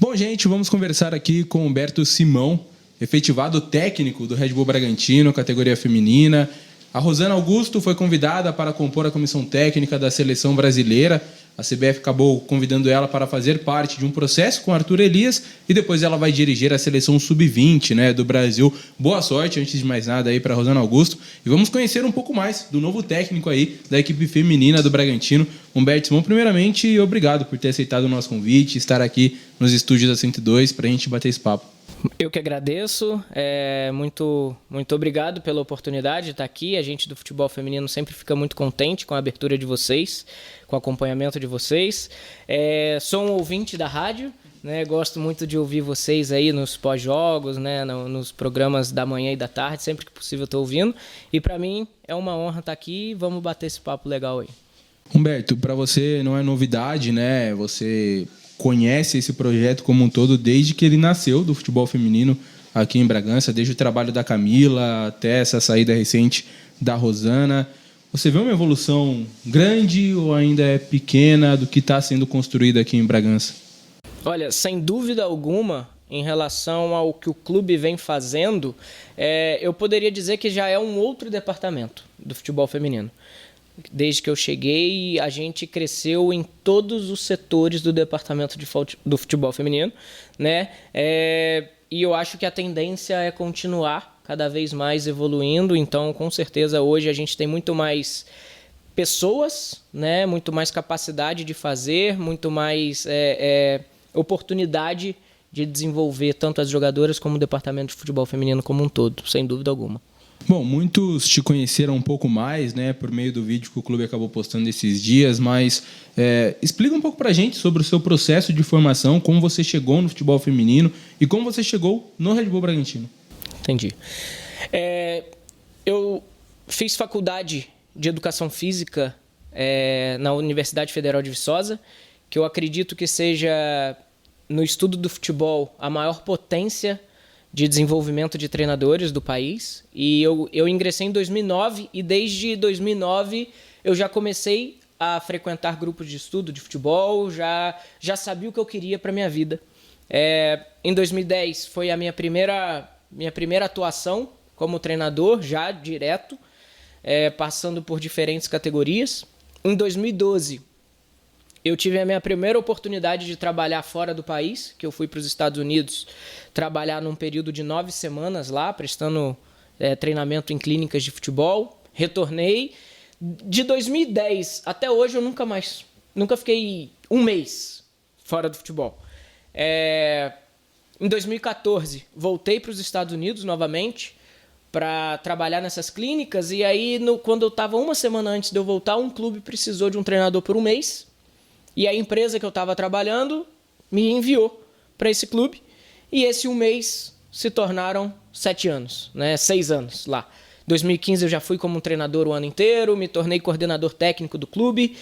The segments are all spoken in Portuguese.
Bom, gente, vamos conversar aqui com Humberto Simão, efetivado técnico do Red Bull Bragantino, categoria feminina. A Rosana Augusto foi convidada para compor a comissão técnica da seleção brasileira. A CBF acabou convidando ela para fazer parte de um processo com Arthur Elias e depois ela vai dirigir a seleção sub-20, né, do Brasil. Boa sorte, antes de mais nada, aí para a Rosana Augusto. E vamos conhecer um pouco mais do novo técnico aí da equipe feminina do Bragantino, Humberto Simão. Primeiramente, obrigado por ter aceitado o nosso convite, estar aqui nos estúdios da 102 para a gente bater esse papo. Eu que agradeço, muito obrigado pela oportunidade de estar aqui. A gente do futebol feminino sempre fica muito contente com a abertura de vocês, com o acompanhamento de vocês. Sou um ouvinte da rádio, né? Gosto muito de ouvir vocês aí nos pós-jogos, né? Nos programas da manhã e da tarde, sempre que possível estou ouvindo. E para mim é uma honra estar aqui e vamos bater esse papo legal aí. Humberto, para você não é novidade, né? Você conhece esse projeto como um todo desde que ele nasceu do futebol feminino aqui em Bragança, desde o trabalho da Camila até essa saída recente da Rosana. Você vê uma evolução grande ou ainda é pequena do que está sendo construído aqui em Bragança? Olha, sem dúvida alguma, em relação ao que o clube vem fazendo, eu poderia dizer que já é um outro departamento do futebol feminino. Desde que eu cheguei, a gente cresceu em todos os setores do departamento do futebol feminino, né? E eu acho que a tendência é continuar cada vez mais evoluindo. Então, com certeza, hoje a gente tem muito mais pessoas, né? Muito mais capacidade de fazer, muito mais oportunidade de desenvolver tanto as jogadoras como o departamento de futebol feminino como um todo, sem dúvida alguma. Bom, muitos te conheceram um pouco mais, né, por meio do vídeo que o clube acabou postando esses dias, mas explica um pouco pra gente sobre o seu processo de formação, como você chegou no futebol feminino e como você chegou no Red Bull Bragantino. Entendi. Eu fiz faculdade de Educação Física na Universidade Federal de Viçosa, que eu acredito que seja, no estudo do futebol, a maior potência de desenvolvimento de treinadores do país. E eu ingressei em 2009 e desde 2009 eu já comecei a frequentar grupos de estudo de futebol, já sabia o que eu queria para minha vida. Em 2010 foi a minha primeira atuação como treinador, já direto, passando por diferentes categorias. Em 2012 eu tive a minha primeira oportunidade de trabalhar fora do país, que eu fui para os Estados Unidos trabalhar num período de 9 semanas lá, prestando treinamento em clínicas de futebol. Retornei. De 2010 até hoje eu nunca fiquei um mês fora do futebol. Em 2014 voltei para os Estados Unidos novamente para trabalhar nessas clínicas, e aí quando eu estava uma semana antes de eu voltar, um clube precisou de um treinador por um mês. E a empresa que eu estava trabalhando me enviou para esse clube. E esse um mês se tornaram 7 anos, né? 6 anos lá. Em 2015 eu já fui como um treinador o ano inteiro, me tornei coordenador técnico do clube,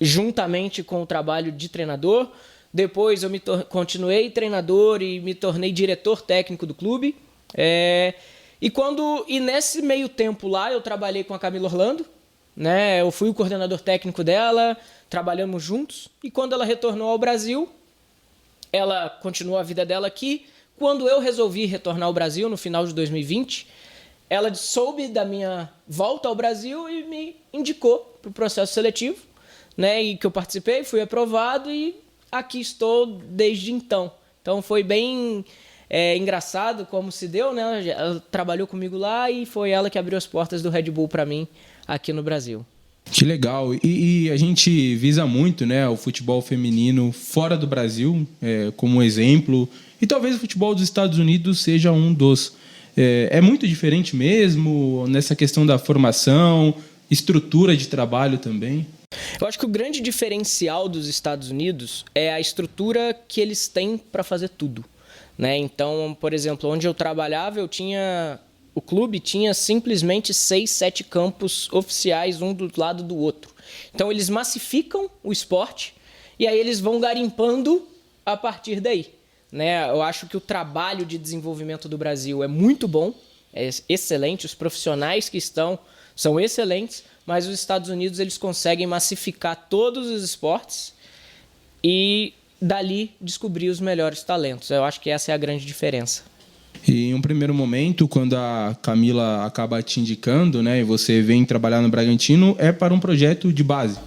juntamente com o trabalho de treinador. Depois eu continuei treinador e me tornei diretor técnico do clube. E nesse meio tempo lá eu trabalhei com a Camila Orlando, né? Eu fui o coordenador técnico dela, trabalhamos juntos, e quando ela retornou ao Brasil, ela continuou a vida dela aqui. Quando eu resolvi retornar ao Brasil, no final de 2020, ela soube da minha volta ao Brasil e me indicou para o processo seletivo, né? E que eu participei, fui aprovado e aqui estou desde então. Então foi bem engraçado como se deu, né? Ela trabalhou comigo lá e foi ela que abriu as portas do Red Bull para mim aqui no Brasil. Que legal. E a gente visa muito, né, o futebol feminino fora do Brasil, como exemplo. E talvez o futebol dos Estados Unidos seja um dos. É muito diferente mesmo nessa questão da formação, estrutura de trabalho também? Eu acho que o grande diferencial dos Estados Unidos é a estrutura que eles têm para fazer tudo, né? Então, por exemplo, onde eu trabalhava, o clube tinha simplesmente 6, 7 campos oficiais, um do lado do outro. Então eles massificam o esporte e aí eles vão garimpando a partir daí, né? Eu acho que o trabalho de desenvolvimento do Brasil é muito bom, é excelente, os profissionais que estão são excelentes, mas os Estados Unidos eles conseguem massificar todos os esportes e dali descobrir os melhores talentos. Eu acho que essa é a grande diferença. E em um primeiro momento, quando a Camila acaba te indicando, né, e você vem trabalhar no Bragantino, é para um projeto de base?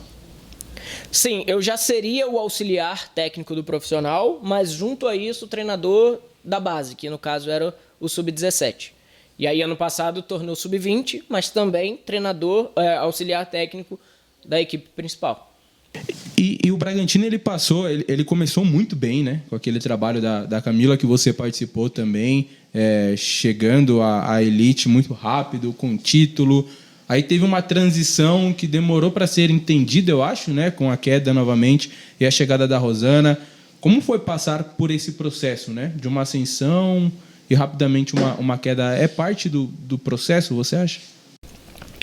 Sim, eu já seria o auxiliar técnico do profissional, mas junto a isso o treinador da base, que no caso era o Sub-17. E aí ano passado tornou Sub-20, mas também treinador, auxiliar técnico da equipe principal. E o Bragantino ele começou muito bem, né? Com aquele trabalho da Camila que você participou também, chegando à elite muito rápido, com título. Aí teve uma transição que demorou para ser entendida, eu acho, né? Com a queda novamente e a chegada da Rosana. Como foi passar por esse processo, né? De uma ascensão e rapidamente uma queda. É parte do processo, você acha?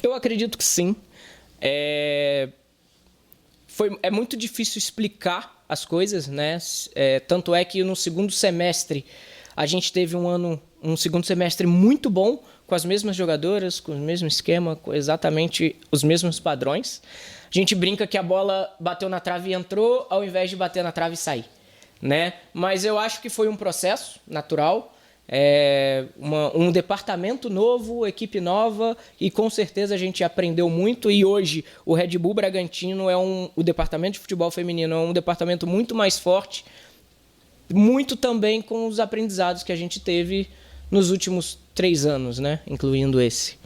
Eu acredito que sim. É muito difícil explicar as coisas, né? Tanto é que no segundo semestre a gente teve um segundo semestre muito bom, com as mesmas jogadoras, com o mesmo esquema, com exatamente os mesmos padrões. A gente brinca que a bola bateu na trave e entrou, ao invés de bater na trave e sair, né? Mas eu acho que foi um processo natural. Um departamento novo, equipe nova, e com certeza a gente aprendeu muito. E hoje o Red Bull Bragantino o departamento de futebol feminino é um departamento muito mais forte, muito também com os aprendizados que a gente teve nos últimos 3 anos, né? Incluindo esse.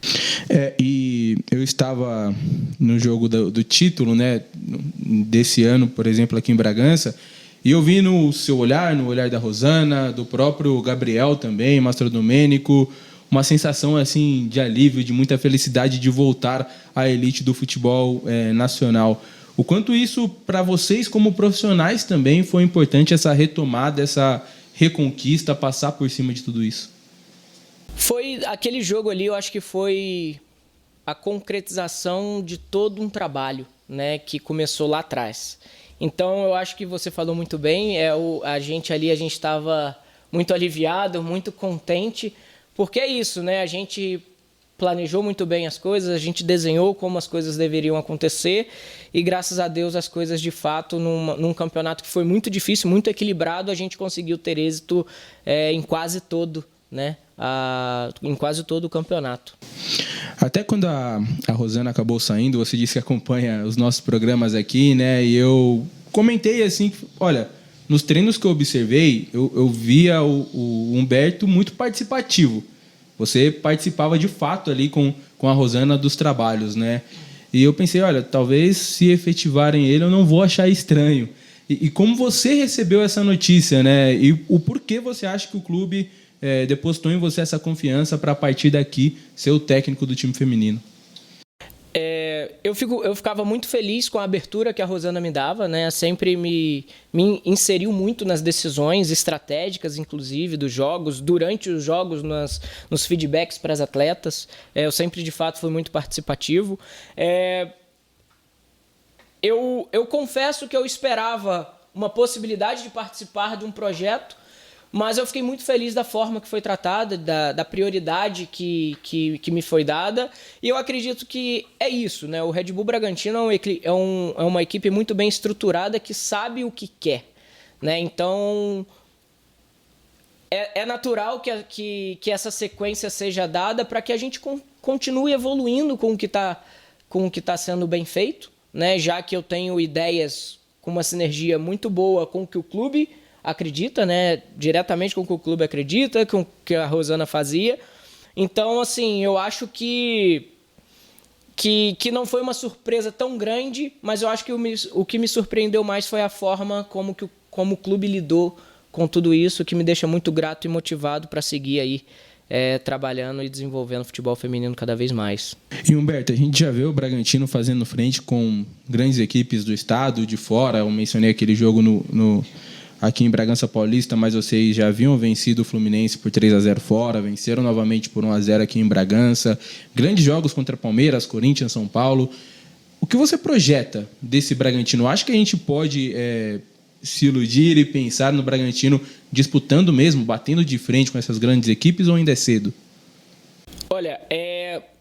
E eu estava no jogo do título, né? Desse ano, por exemplo, aqui em Bragança. E eu vi no seu olhar, no olhar da Rosana, do próprio Gabriel também, Mastro Domênico, uma sensação assim de alívio, de muita felicidade de voltar à elite do futebol nacional. O quanto isso, para vocês como profissionais também, foi importante essa retomada, essa reconquista, passar por cima de tudo isso? Foi aquele jogo ali, eu acho que foi a concretização de todo um trabalho, né, que começou lá atrás. Então, eu acho que você falou muito bem. A gente estava muito aliviado, muito contente, porque é isso, né? A gente planejou muito bem as coisas, a gente desenhou como as coisas deveriam acontecer e, graças a Deus, as coisas de fato, num campeonato que foi muito difícil, muito equilibrado, a gente conseguiu ter êxito em quase todo, né? Em quase todo o campeonato. Até quando a Rosana acabou saindo, você disse que acompanha os nossos programas aqui, né? E eu comentei assim, olha, nos treinos que eu observei, eu via o Humberto muito participativo. Você participava de fato ali com a Rosana dos trabalhos, né? E eu pensei, olha, talvez se efetivarem ele eu não vou achar estranho. E como você recebeu essa notícia, né? E o porquê você acha que o clube depositou em você essa confiança para, a partir daqui, ser o técnico do time feminino? Eu ficava muito feliz com a abertura que a Rosana me dava, né? Sempre me inseriu muito nas decisões estratégicas, inclusive, dos jogos, durante os jogos, nos feedbacks para as atletas. Eu sempre, de fato, fui muito participativo. Eu confesso que eu esperava uma possibilidade de participar de um projeto, mas eu fiquei muito feliz da forma que foi tratada, da prioridade que me foi dada. E eu acredito que é isso, né? O Red Bull Bragantino é uma equipe muito bem estruturada que sabe o que quer, né? Então, é natural que essa sequência seja dada para que a gente continue evoluindo com o que tá sendo bem feito, né? Já que eu tenho ideias com uma sinergia muito boa com o que o clube acredita, né? Diretamente com o que o clube acredita, com o que a Rosana fazia. Então, assim, eu acho que não foi uma surpresa tão grande, mas eu acho que o que me surpreendeu mais foi a forma como o clube lidou com tudo isso, que me deixa muito grato e motivado para seguir aí trabalhando e desenvolvendo o futebol feminino cada vez mais. E Humberto, a gente já vê o Bragantino fazendo frente com grandes equipes do estado, de fora. Eu mencionei aquele jogo aqui em Bragança Paulista, mas vocês já haviam vencido o Fluminense por 3-0 fora, venceram novamente por 1-0 aqui em Bragança. Grandes jogos contra Palmeiras, Corinthians, São Paulo. O que você projeta desse Bragantino? Acho que a gente pode se iludir e pensar no Bragantino disputando mesmo, batendo de frente com essas grandes equipes, ou ainda é cedo? Olha,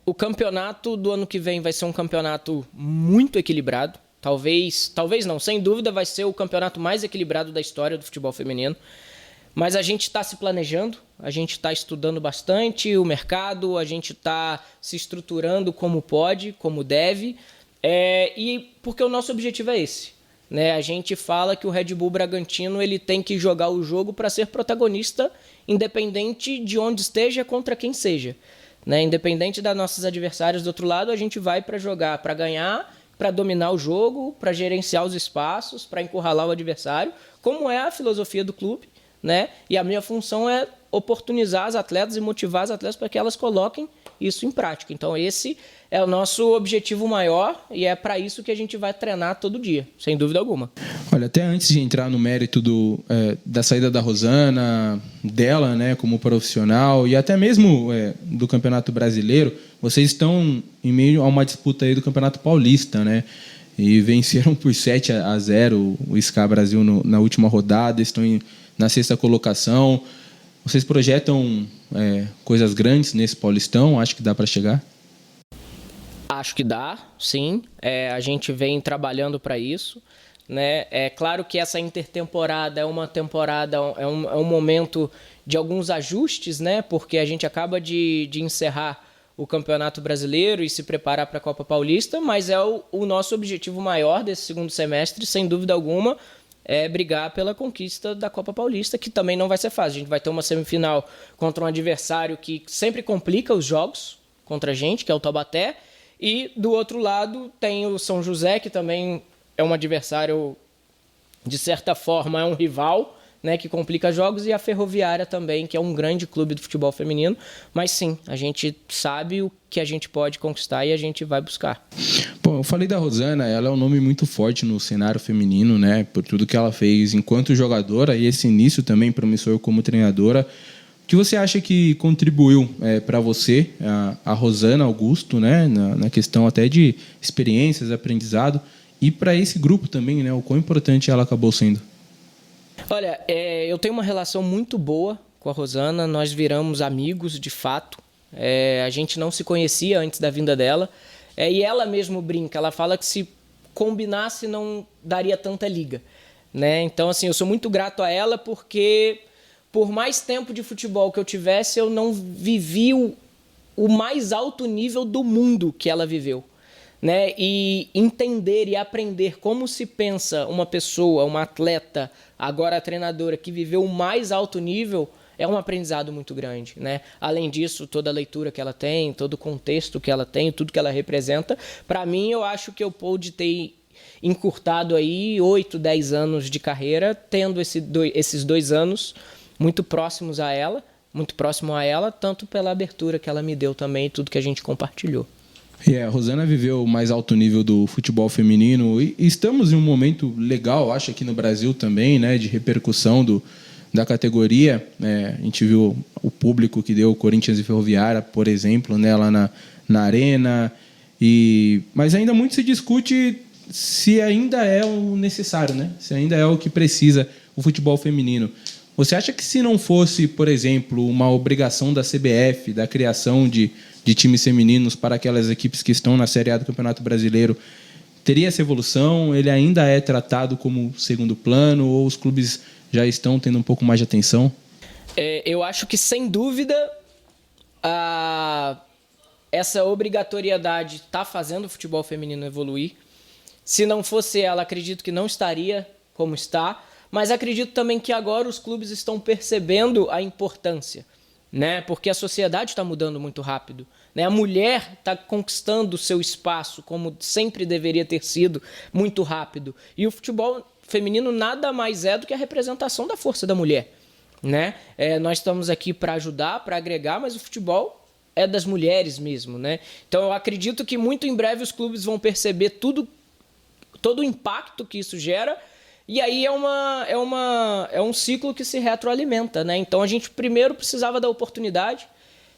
o campeonato do ano que vem vai ser um campeonato muito equilibrado, Talvez não, sem dúvida vai ser o campeonato mais equilibrado da história do futebol feminino. Mas a gente está se planejando, a gente está estudando bastante o mercado, a gente está se estruturando como pode, como deve, e porque o nosso objetivo é esse. Né? A gente fala que o Red Bull Bragantino ele tem que jogar o jogo para ser protagonista, independente de onde esteja, contra quem seja. Né? Independente das nossas adversários do outro lado, a gente vai para jogar, para ganhar, para dominar o jogo, para gerenciar os espaços, para encurralar o adversário, como é a filosofia do clube. Né? E a minha função é oportunizar as atletas e motivar as atletas para que elas coloquem isso em prática. Então esse é o nosso objetivo maior e é para isso que a gente vai treinar todo dia, sem dúvida alguma. Olha, até antes de entrar no mérito da saída da Rosana, dela, né, como profissional e até mesmo do Campeonato Brasileiro, vocês estão em meio a uma disputa aí do Campeonato Paulista, né? E venceram por 7-0 o SCA Brasil na última rodada, estão na 6ª colocação. Vocês projetam coisas grandes nesse Paulistão? Acho que dá para chegar? Acho que dá, sim. A gente vem trabalhando para isso. Né? É claro que essa intertemporada é uma temporada, é um momento de alguns ajustes, né? Porque a gente acaba de encerrar o Campeonato Brasileiro e se preparar para a Copa Paulista, mas é o nosso objetivo maior desse segundo semestre, sem dúvida alguma, é brigar pela conquista da Copa Paulista, que também não vai ser fácil. A gente vai ter uma semifinal contra um adversário que sempre complica os jogos contra a gente, que é o Taubaté, e do outro lado tem o São José, que também é um adversário, de certa forma, é um rival, né, que complica jogos, e a Ferroviária também, que é um grande clube do futebol feminino. Mas sim, a gente sabe o que a gente pode conquistar e a gente vai buscar. Bom, eu falei da Rosana, ela é um nome muito forte no cenário feminino, né, por tudo que ela fez enquanto jogadora e esse início também promissor como treinadora. O que você acha que contribuiu para você, a Rosana Augusto, né, na questão até de experiências, aprendizado, e para esse grupo também, né, o quão importante ela acabou sendo? Olha, eu tenho uma relação muito boa com a Rosana, nós viramos amigos de fato, a gente não se conhecia antes da vinda dela, e ela mesmo brinca, ela fala que se combinasse não daria tanta liga. Né? Então, assim, eu sou muito grato a ela porque, por mais tempo de futebol que eu tivesse, eu não vivi o mais alto nível do mundo que ela viveu. Né? E entender e aprender como se pensa uma pessoa, uma atleta, agora a treinadora, que viveu o mais alto nível, é um aprendizado muito grande. Né? Além disso, toda a leitura que ela tem, todo o contexto que ela tem, tudo que ela representa, para mim eu acho que eu pude ter encurtado aí 8, 10 anos de carreira, tendo esses 2 anos muito próximos a ela, muito próximo a ela, tanto pela abertura que ela me deu também, tudo que a gente compartilhou. A Rosana viveu o mais alto nível do futebol feminino e estamos em um momento legal, acho, aqui no Brasil também, né, de repercussão da categoria. A gente viu o público que deu Corinthians e Ferroviária, por exemplo, né, lá na arena, mas ainda muito se discute se ainda é o necessário, né, se ainda é o que precisa o futebol feminino. Você acha que se não fosse, por exemplo, uma obrigação da CBF, da criação de times femininos para aquelas equipes que estão na Série A do Campeonato Brasileiro, teria essa evolução? Ele ainda é tratado como segundo plano ou os clubes já estão tendo um pouco mais de atenção? Eu acho que, sem dúvida, essa obrigatoriedade está fazendo o futebol feminino evoluir. Se não fosse ela, acredito que não estaria como está, mas acredito também que agora os clubes estão percebendo a importância. Né? Porque a sociedade está mudando muito rápido. Né? A mulher está conquistando o seu espaço, como sempre deveria ter sido, muito rápido. E o futebol feminino nada mais é do que a representação da força da mulher. Né? Nós estamos aqui para ajudar, para agregar, mas o futebol é das mulheres mesmo. Né? Então eu acredito que muito em breve os clubes vão perceber todo o impacto que isso gera. E aí é um ciclo que se retroalimenta, né? Então a gente primeiro precisava da oportunidade,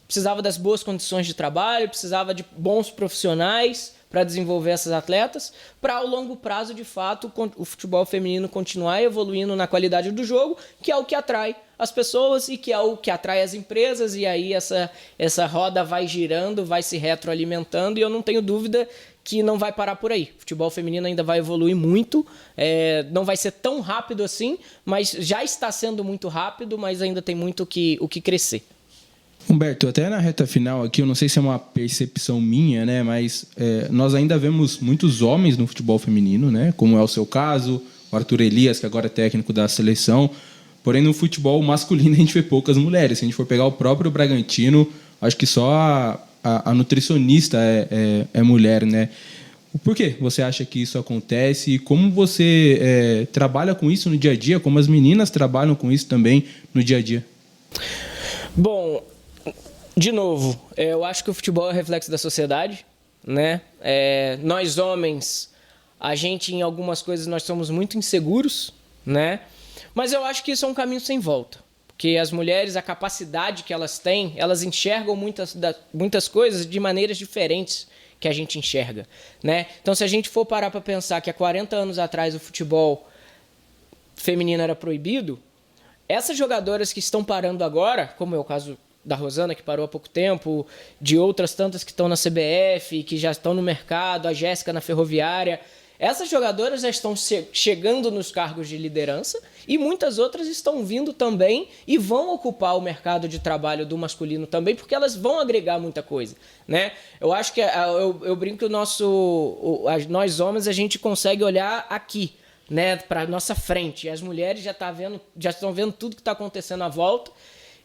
precisava das boas condições de trabalho, precisava de bons profissionais para desenvolver essas atletas, para ao longo prazo, de fato, o futebol feminino continuar evoluindo na qualidade do jogo, que é o que atrai as pessoas e que é o que atrai as empresas, e aí essa roda vai girando, vai se retroalimentando, e eu não tenho dúvida que não vai parar por aí. O futebol feminino ainda vai evoluir muito, não vai ser tão rápido assim, mas já está sendo muito rápido, mas ainda tem muito o que crescer. Humberto, até na reta final aqui, eu não sei se é uma percepção minha, né, mas nós ainda vemos muitos homens no futebol feminino, né, como é o seu caso, o Arthur Elias, que agora é técnico da seleção, porém no futebol masculino a gente vê poucas mulheres. Se a gente for pegar o próprio Bragantino, acho que só a nutricionista é mulher, né? Por que você acha que isso acontece e como você trabalha com isso no dia a dia, como as meninas trabalham com isso também no dia a dia? Bom, de novo, eu acho que o futebol é reflexo da sociedade, né? Nós homens, a gente em algumas coisas nós somos muito inseguros, né? Mas eu acho que isso é um caminho sem volta. Porque as mulheres, a capacidade que elas têm, elas enxergam muitas coisas de maneiras diferentes que a gente enxerga, né? Então, se a gente for parar para pensar que há 40 anos atrás o futebol feminino era proibido, essas jogadoras que estão parando agora, como é o caso da Rosana, que parou há pouco tempo, de outras tantas que estão na CBF, que já estão no mercado, a Jéssica na Ferroviária, essas jogadoras já estão chegando nos cargos de liderança e muitas outras estão vindo também e vão ocupar o mercado de trabalho do masculino também, porque elas vão agregar muita coisa, né? Eu acho que eu brinco que nós homens a gente consegue olhar aqui, né, para nossa frente. E as mulheres já estão vendo tudo que está acontecendo à volta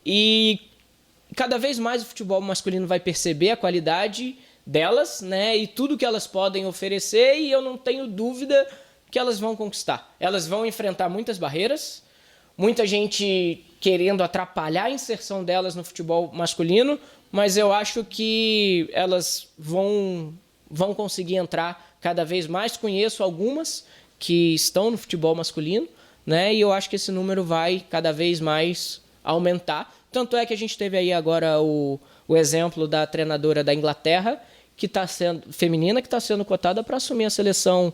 e cada vez mais o futebol masculino vai perceber a qualidade delas, né, e tudo que elas podem oferecer, e eu não tenho dúvida que elas vão conquistar. Elas vão enfrentar muitas barreiras, muita gente querendo atrapalhar a inserção delas no futebol masculino, mas eu acho que elas vão conseguir entrar cada vez mais. Conheço algumas que estão no futebol masculino, né, e eu acho que esse número vai cada vez mais aumentar. Tanto é que a gente teve aí agora o exemplo da treinadora da Inglaterra, que está sendo feminina, que está sendo cotada para assumir a seleção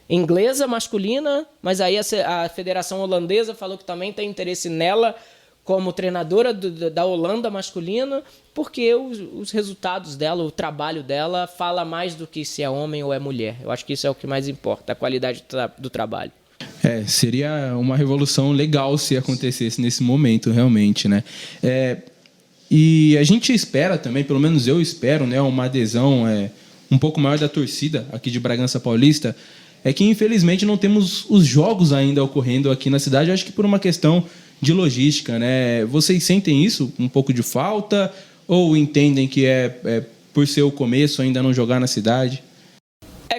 inglesa masculina, mas aí a Federação Holandesa falou que também tem interesse nela como treinadora da Holanda masculina, porque os resultados dela, o trabalho dela, fala mais do que se é homem ou é mulher. Eu acho que isso é o que mais importa, a qualidade do trabalho. Seria uma revolução legal se acontecesse nesse momento, realmente, né? E a gente espera também, pelo menos eu espero, né, uma adesão um pouco maior da torcida aqui de Bragança Paulista, que infelizmente não temos os jogos ainda ocorrendo aqui na cidade, acho que por uma questão de logística, né? Vocês sentem isso, um pouco de falta, ou entendem que por ser o começo ainda não jogar na cidade?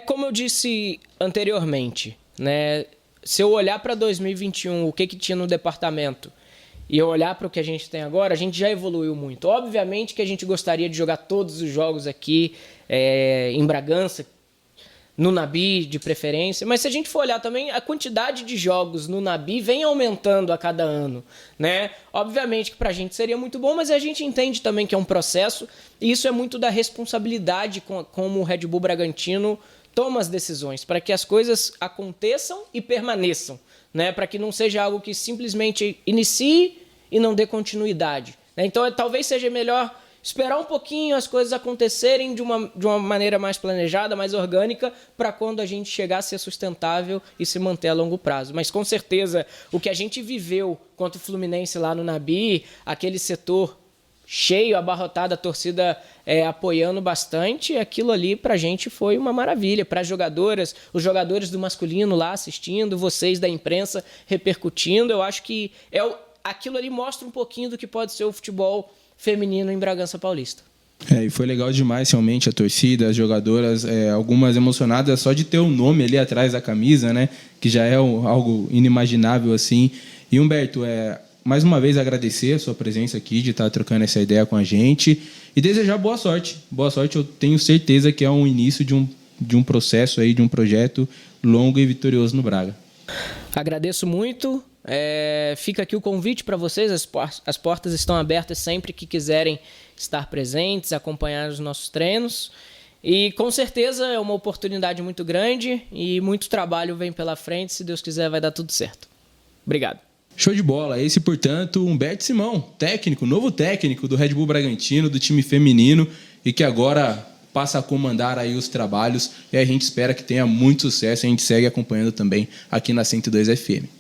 Como eu disse anteriormente, né? Se eu olhar para 2021, o que tinha no departamento, e eu olhar para o que a gente tem agora, a gente já evoluiu muito. Obviamente que a gente gostaria de jogar todos os jogos aqui em Bragança, no Nabi de preferência, mas se a gente for olhar também, a quantidade de jogos no Nabi vem aumentando a cada ano, né? Obviamente que para a gente seria muito bom, mas a gente entende também que é um processo, e isso é muito da responsabilidade como o Red Bull Bragantino toma as decisões, para que as coisas aconteçam e permaneçam, né? Para que não seja algo que simplesmente inicie e não dê continuidade, né? Então talvez seja melhor esperar um pouquinho as coisas acontecerem de uma maneira mais planejada, mais orgânica, para quando a gente chegar a ser sustentável e se manter a longo prazo. Mas com certeza o que a gente viveu contra o Fluminense lá no Nabi, aquele setor cheio, abarrotado, a torcida apoiando bastante, aquilo ali pra gente foi uma maravilha, para as jogadoras, os jogadores do masculino lá assistindo, vocês da imprensa repercutindo. Eu acho que aquilo ali mostra um pouquinho do que pode ser o futebol feminino em Bragança Paulista. E foi legal demais realmente a torcida, as jogadoras, algumas emocionadas só de ter o nome ali atrás da camisa, né, que já é algo inimaginável assim. E Humberto, mais uma vez agradecer a sua presença aqui, de estar trocando essa ideia com a gente e desejar boa sorte. Boa sorte, eu tenho certeza que é um início de um processo aí, de um projeto longo e vitorioso no Braga. Agradeço muito. Fica aqui o convite para vocês, as portas estão abertas sempre que quiserem estar presentes, acompanhar os nossos treinos, e com certeza é uma oportunidade muito grande e muito trabalho vem pela frente, se Deus quiser vai dar tudo certo. Obrigado. Show de bola, esse portanto Humberto Simão, novo técnico do Red Bull Bragantino, do time feminino, e que agora passa a comandar aí os trabalhos e a gente espera que tenha muito sucesso. A gente segue acompanhando também aqui na 102 FM.